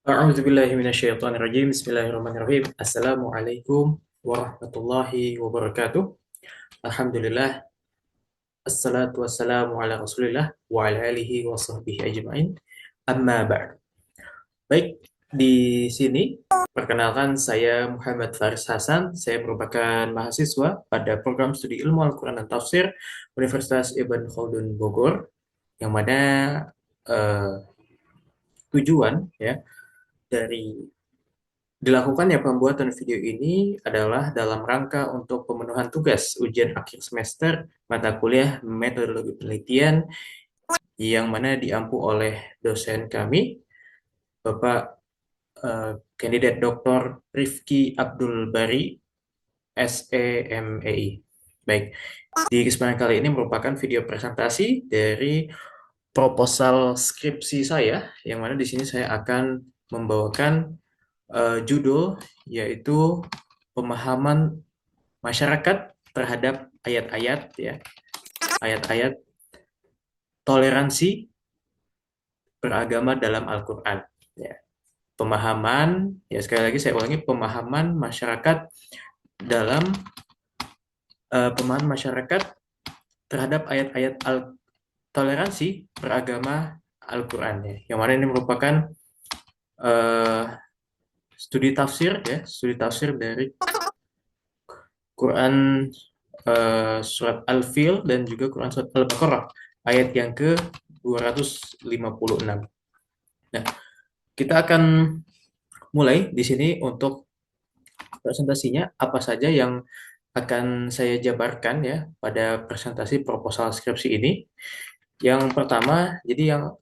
A'udzubillahiminasyaitonirrajim. Bismillahirrahmanirrahim. Assalamualaikum warahmatullahi wabarakatuh. Alhamdulillah. Assalatu wassalamu ala rasulillah wa ala alihi wa sahbihi ajma'in. Amma ba'd. Baik, di sini perkenalkan saya Muhammad Faris Hasan. Saya merupakan mahasiswa pada program studi ilmu Al-Quran dan Tafsir Universitas Ibn Khaldun Bogor, yang mana eh, tujuan ya dari dilakukannya pembuatan video ini adalah dalam rangka untuk pemenuhan tugas ujian akhir semester mata kuliah metodologi penelitian yang mana diampu oleh dosen kami, Bapak kandidat Dr. Rifki Abdul Bari, SEMEI. Baik, di kesempatan kali ini merupakan video presentasi dari proposal skripsi saya, yang mana di sini saya akan membawakan judul yaitu pemahaman masyarakat terhadap ayat-ayat ya, ayat-ayat toleransi beragama dalam Al-Qur'an ya. Pemahaman ya, sekali lagi saya ulangi, pemahaman masyarakat dalam pemahaman masyarakat terhadap ayat-ayat toleransi beragama Al-Qur'an ya. Yang mana ini merupakan eh, studi tafsir ya, studi tafsir dari Quran surat Al-Fil dan juga Quran surat Al-Baqarah ayat yang ke-256. Nah, kita akan mulai di sini untuk presentasinya apa saja yang akan saya jabarkan ya pada presentasi proposal skripsi ini. Yang pertama, jadi yang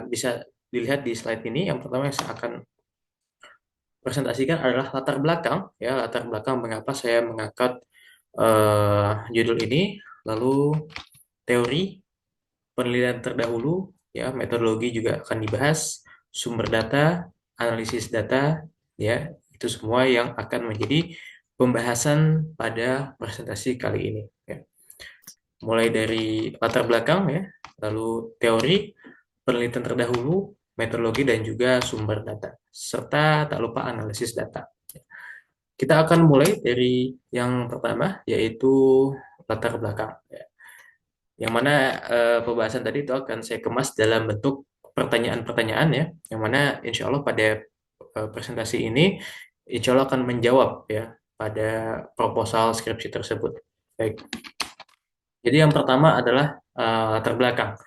bisa dilihat di slide ini, yang pertama yang saya akan presentasikan adalah latar belakang ya, latar belakang mengapa saya mengangkat judul ini, lalu teori, penelitian terdahulu, ya, metodologi juga akan dibahas, sumber data, analisis data, ya, itu semua yang akan menjadi pembahasan pada presentasi kali ini. Ya. Mulai dari latar belakang, ya, lalu teori, penelitian terdahulu, metodologi, dan juga sumber data, serta tak lupa analisis data. Kita akan mulai dari yang pertama, yaitu latar belakang. Ya. Yang mana pembahasan tadi itu akan saya kemas dalam bentuk pertanyaan-pertanyaan ya, yang mana insya Allah pada presentasi ini insya Allah akan menjawab ya pada proposal skripsi tersebut. Baik, jadi yang pertama adalah latar belakang.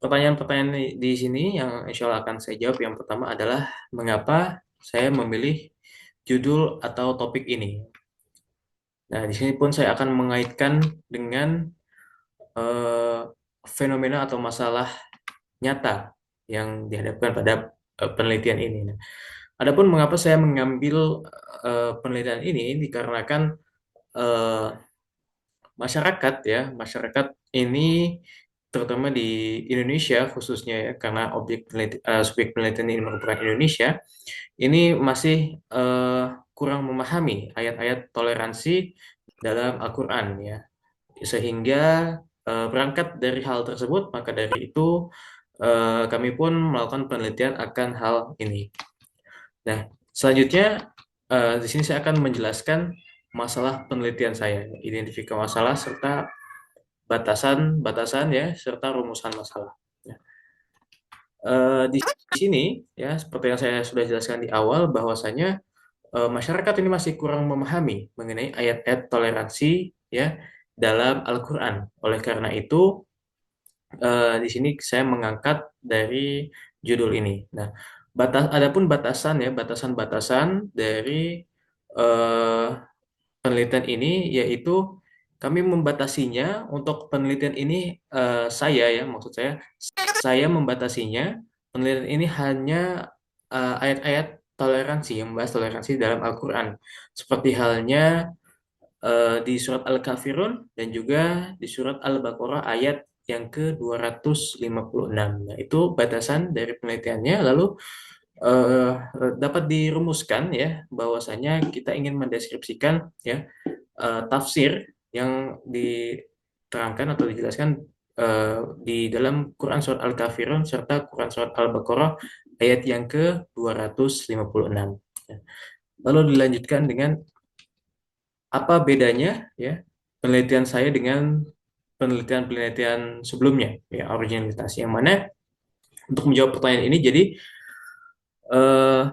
Pertanyaan-pertanyaan di sini yang insya Allah akan saya jawab, yang pertama adalah mengapa saya memilih judul atau topik ini. Nah, di sini pun saya akan mengaitkan dengan eh, fenomena atau masalah nyata yang dihadapkan pada penelitian ini. Nah, adapun mengapa saya mengambil penelitian ini dikarenakan eh, masyarakat ya, masyarakat ini terutama di Indonesia khususnya ya, karena subjek penelitian ini merupakan Indonesia, ini masih kurang memahami ayat-ayat toleransi dalam Al-Qur'an ya. Sehingga berangkat dari hal tersebut, maka dari itu kami pun melakukan penelitian akan hal ini. Nah, selanjutnya di sini saya akan menjelaskan masalah penelitian saya, identifikasi masalah serta batasan-batasan ya, serta rumusan masalah. Ya. Di sini ya, seperti yang saya sudah jelaskan di awal, bahwasanya masyarakat ini masih kurang memahami mengenai ayat-ayat toleransi ya dalam Al-Qur'an. Oleh karena itu, di sini saya mengangkat dari judul ini. Nah, adapun batasan ya, batasan-batasan dari eh, penelitian ini, yaitu kami membatasinya untuk penelitian ini, saya ya, maksud saya membatasinya penelitian ini hanya ayat-ayat toleransi, yang membahas toleransi dalam Al-Quran, seperti halnya di surat Al-Kafirun dan juga di surat Al-Baqarah ayat yang ke-256. Nah, itu batasan dari penelitiannya. Lalu eh, dapat dirumuskan ya bahwasanya kita ingin mendeskripsikan ya tafsir yang diterangkan atau dijelaskan di dalam Quran Surat Al-Kafirun serta Quran Surat Al-Baqarah ayat yang ke-256. Lalu dilanjutkan dengan apa bedanya ya penelitian saya dengan penelitian-penelitian sebelumnya, ya originalitas. Yang mana untuk menjawab pertanyaan ini, jadi eh,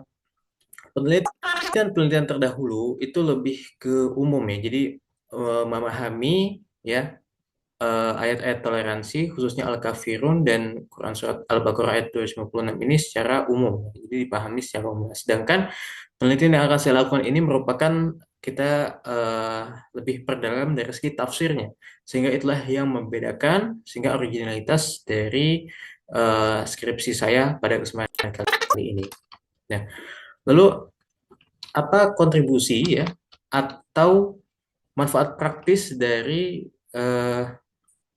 penelitian-penelitian terdahulu itu lebih ke umum ya. Jadi memahami ya ayat-ayat toleransi khususnya Al-Kafirun dan Quran Surat Al-Baqarah ayat 256 ini secara umum. Jadi dipahami secara umum. Sedangkan penelitian yang akan saya lakukan ini merupakan kita lebih perdalam dari segi tafsirnya. Sehingga itulah yang membedakan sehingga originalitas dari skripsi saya pada kesempatan kali ini. Nah, lalu apa kontribusi ya atau manfaat praktis dari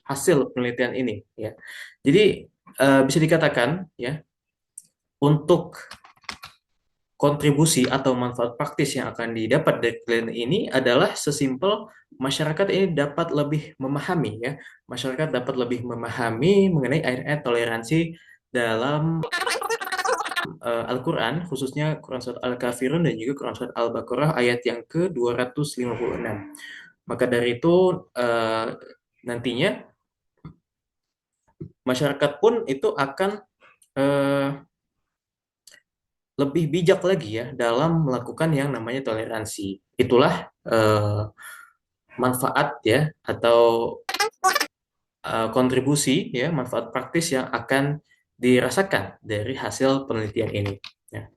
hasil penelitian ini ya. Jadi bisa dikatakan ya untuk kontribusi atau manfaat praktis yang akan didapat dari penelitian ini adalah sesimpel masyarakat ini dapat lebih memahami ya. Masyarakat dapat lebih memahami mengenai ayat-ayat toleransi dalam Al-Quran, khususnya Quran Surat Al-Kafirun dan juga Quran Surat Al-Baqarah ayat yang ke-256. Maka dari itu nantinya masyarakat pun itu akan eh, lebih bijak lagi ya dalam melakukan yang namanya toleransi. Itulah manfaat ya atau kontribusi ya manfaat praktis yang akan dirasakan dari hasil penelitian ini. Ya.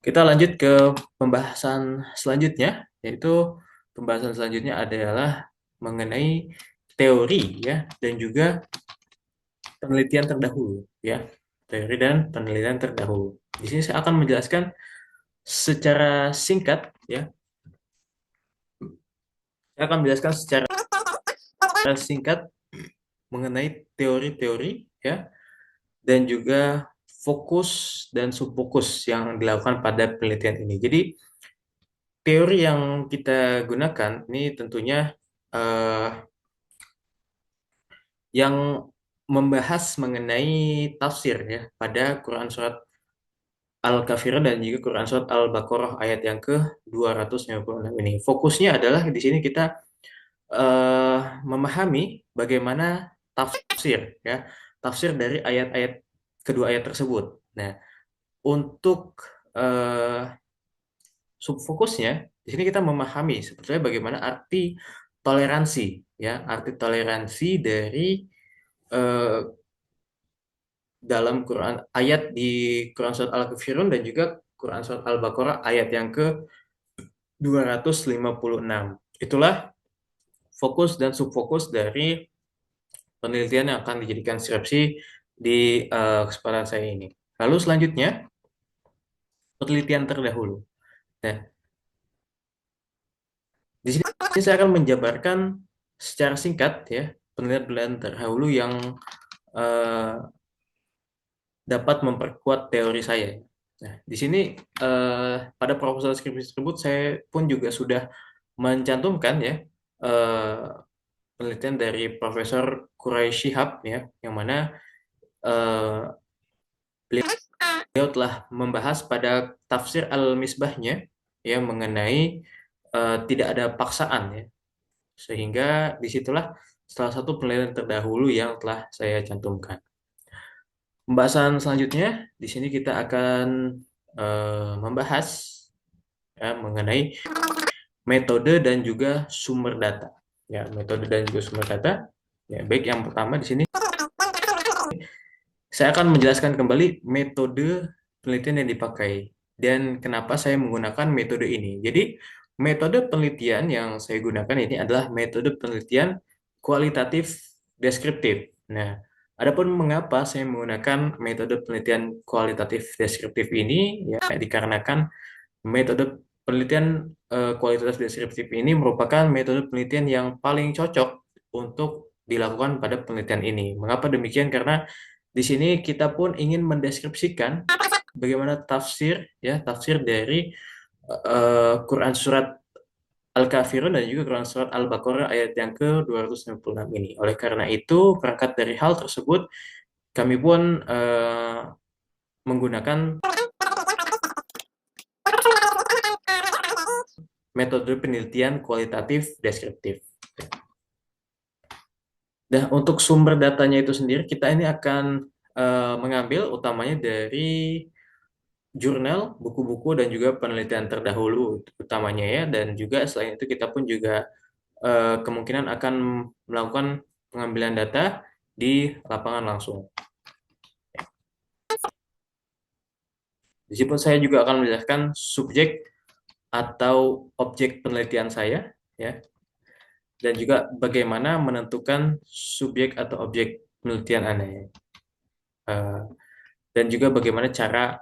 Kita lanjut ke pembahasan selanjutnya, yaitu pembahasan selanjutnya adalah mengenai teori ya dan juga penelitian terdahulu ya. Teori dan penelitian terdahulu. Di sini saya akan menjelaskan secara singkat ya. Saya akan menjelaskan secara singkat mengenai teori-teori ya dan juga fokus dan subfokus yang dilakukan pada penelitian ini. Jadi teori yang kita gunakan ini tentunya eh, yang membahas mengenai tafsir ya pada Quran Surat Al-Kafirun dan juga Quran Surat Al-Baqarah ayat yang ke-256 ini. Fokusnya adalah di sini kita eh, memahami bagaimana tafsir ya, tafsir dari ayat-ayat kedua ayat tersebut. Nah, untuk eh, subfokusnya di sini kita memahami sebetulnya bagaimana arti toleransi ya, arti toleransi dari eh, dalam Quran ayat di Quran surat Al-Kafirun dan juga Quran surat Al-Baqarah ayat yang ke-256. Itulah fokus dan subfokus dari penelitian yang akan dijadikan skripsi di kesempatan saya ini. Lalu selanjutnya, penelitian terdahulu. Nah, di sini saya akan menjabarkan secara singkat ya penelitian terdahulu yang eh, dapat memperkuat teori saya. Nah, di sini pada proposal skripsi tersebut saya pun juga sudah mencantumkan ya eh, penelitian dari Profesor Quraish Shihab ya, yang mana eh, beliau telah membahas pada tafsir Al-Misbahnya ya mengenai tidak ada paksaan ya. Sehingga disitulah salah satu penelitian terdahulu yang telah saya cantumkan. Pembahasan selanjutnya di sini kita akan membahas ya, mengenai metode dan juga sumber data. Ya, metode dan juga sumber data. Ya, baik yang pertama di sini saya akan menjelaskan kembali metode penelitian yang dipakai dan kenapa saya menggunakan metode ini. Jadi, metode penelitian yang saya gunakan ini adalah metode penelitian kualitatif deskriptif. Nah, adapun mengapa saya menggunakan metode penelitian kualitatif deskriptif ini, ya dikarenakan metode penelitian kualitatif deskriptif ini merupakan metode penelitian yang paling cocok untuk dilakukan pada penelitian ini. Mengapa demikian? Karena di sini kita pun ingin mendeskripsikan bagaimana tafsir ya tafsir dari Quran surat Al-Kafirun dan juga Quran Surat Al-Baqarah ayat yang ke-296 ini. Oleh karena itu, berangkat dari hal tersebut, kami pun menggunakan metode penelitian kualitatif deskriptif. Nah, untuk sumber datanya itu sendiri, kita ini akan mengambil utamanya dari jurnal, buku-buku, dan juga penelitian terdahulu utamanya ya. Dan juga selain itu kita pun juga kemungkinan akan melakukan pengambilan data di lapangan langsung. Di situ saya juga akan menjelaskan subjek atau objek penelitian saya, ya, dan juga bagaimana menentukan subjek atau objek penelitian Anda, ya. Eh, dan juga bagaimana cara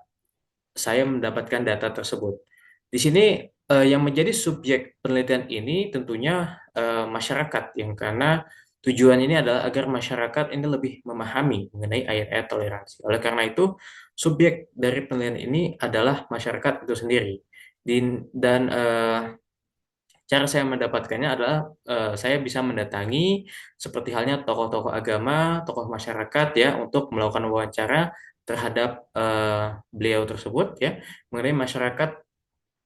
saya mendapatkan data tersebut. Di sini yang menjadi subjek penelitian ini tentunya masyarakat, yang karena tujuan ini adalah agar masyarakat ini lebih memahami mengenai ayat-ayat toleransi. Oleh karena itu, subjek dari penelitian ini adalah masyarakat itu sendiri. Dan cara saya mendapatkannya adalah saya bisa mendatangi seperti halnya tokoh-tokoh agama, tokoh masyarakat ya untuk melakukan wawancara terhadap beliau tersebut ya mengenai masyarakat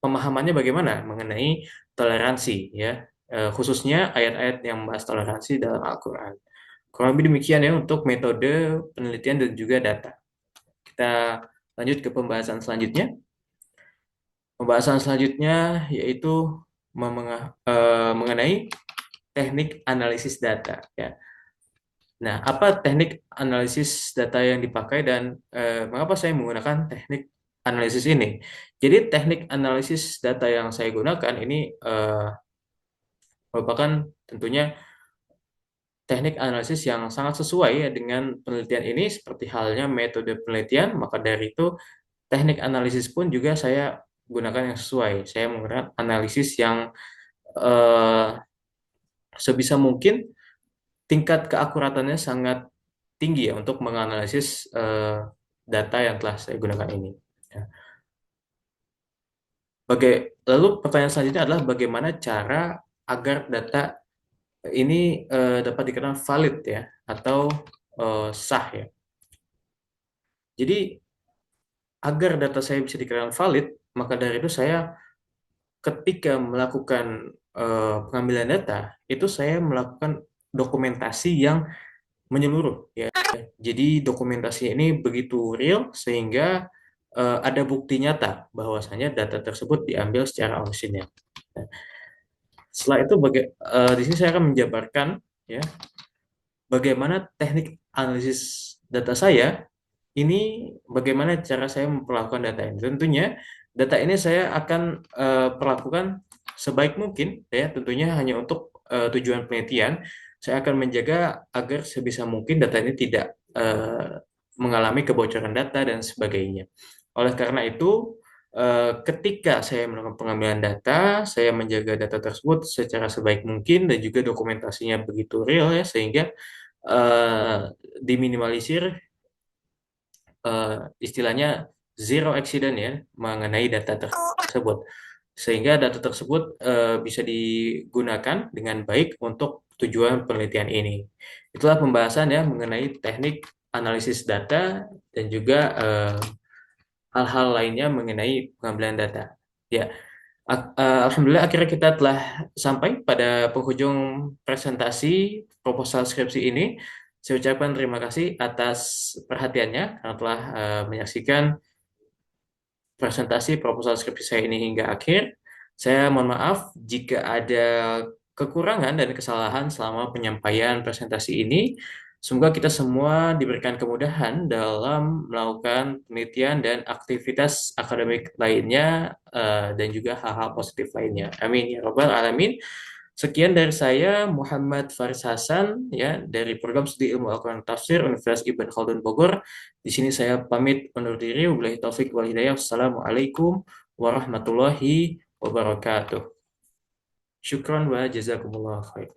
pemahamannya bagaimana mengenai toleransi ya khususnya ayat-ayat yang membahas toleransi dalam Al-Qur'an. Kurang lebih demikian ya untuk metode penelitian dan juga data. Kita lanjut ke pembahasan selanjutnya. Pembahasan selanjutnya yaitu mengenai teknik analisis data ya. Nah, apa teknik analisis data yang dipakai dan mengapa saya menggunakan teknik analisis ini? Jadi teknik analisis data yang saya gunakan ini merupakan tentunya teknik analisis yang sangat sesuai ya dengan penelitian ini seperti halnya metode penelitian, maka dari itu teknik analisis pun juga saya gunakan yang sesuai. Saya menggunakan analisis yang eh, sebisa mungkin tingkat keakuratannya sangat tinggi ya untuk menganalisis data yang telah saya gunakan ini. Ya. Lalu pertanyaan selanjutnya adalah bagaimana cara agar data ini dapat dikatakan valid ya atau sah ya. Jadi agar data saya bisa dikatakan valid, maka dari itu saya ketika melakukan pengambilan data itu saya melakukan dokumentasi yang menyeluruh ya. Jadi dokumentasi ini begitu real sehingga ada bukti nyata bahwasanya data tersebut diambil secara orisinil. Nah, setelah itu di sini saya akan menjabarkan ya bagaimana teknik analisis data saya ini, bagaimana cara saya memperlakukan data ini. Tentunya data ini saya akan perlakukan sebaik mungkin ya tentunya hanya untuk tujuan penelitian. Saya akan menjaga agar sebisa mungkin data ini tidak mengalami kebocoran data dan sebagainya. Oleh karena itu, ketika saya melakukan pengambilan data, saya menjaga data tersebut secara sebaik mungkin dan juga dokumentasinya begitu real ya sehingga eh, diminimalisir istilahnya zero accident ya mengenai data tersebut sehingga data tersebut bisa digunakan dengan baik untuk tujuan penelitian ini. Itulah pembahasan ya mengenai teknik analisis data dan juga hal-hal lainnya mengenai pengambilan data. Ya, Alhamdulillah akhirnya kita telah sampai pada penghujung presentasi proposal skripsi ini. Saya ucapkan terima kasih atas perhatiannya karena telah menyaksikan presentasi proposal skripsi saya ini hingga akhir. Saya mohon maaf jika ada kekurangan dan kesalahan selama penyampaian presentasi ini. Semoga kita semua diberikan kemudahan dalam melakukan penelitian dan aktivitas akademik lainnya dan juga hal-hal positif lainnya. Amin ya rabbal alamin. Sekian dari saya Muhammad Faris Hasan ya dari program studi ilmu Al-Quran Tafsir Universitas Ibn Khaldun Bogor. Di sini saya pamit undur diri. Wabillahi taufik wal hidayah. Wassalamualaikum warahmatullahi wabarakatuh. Syukran wa jazakumullah khair.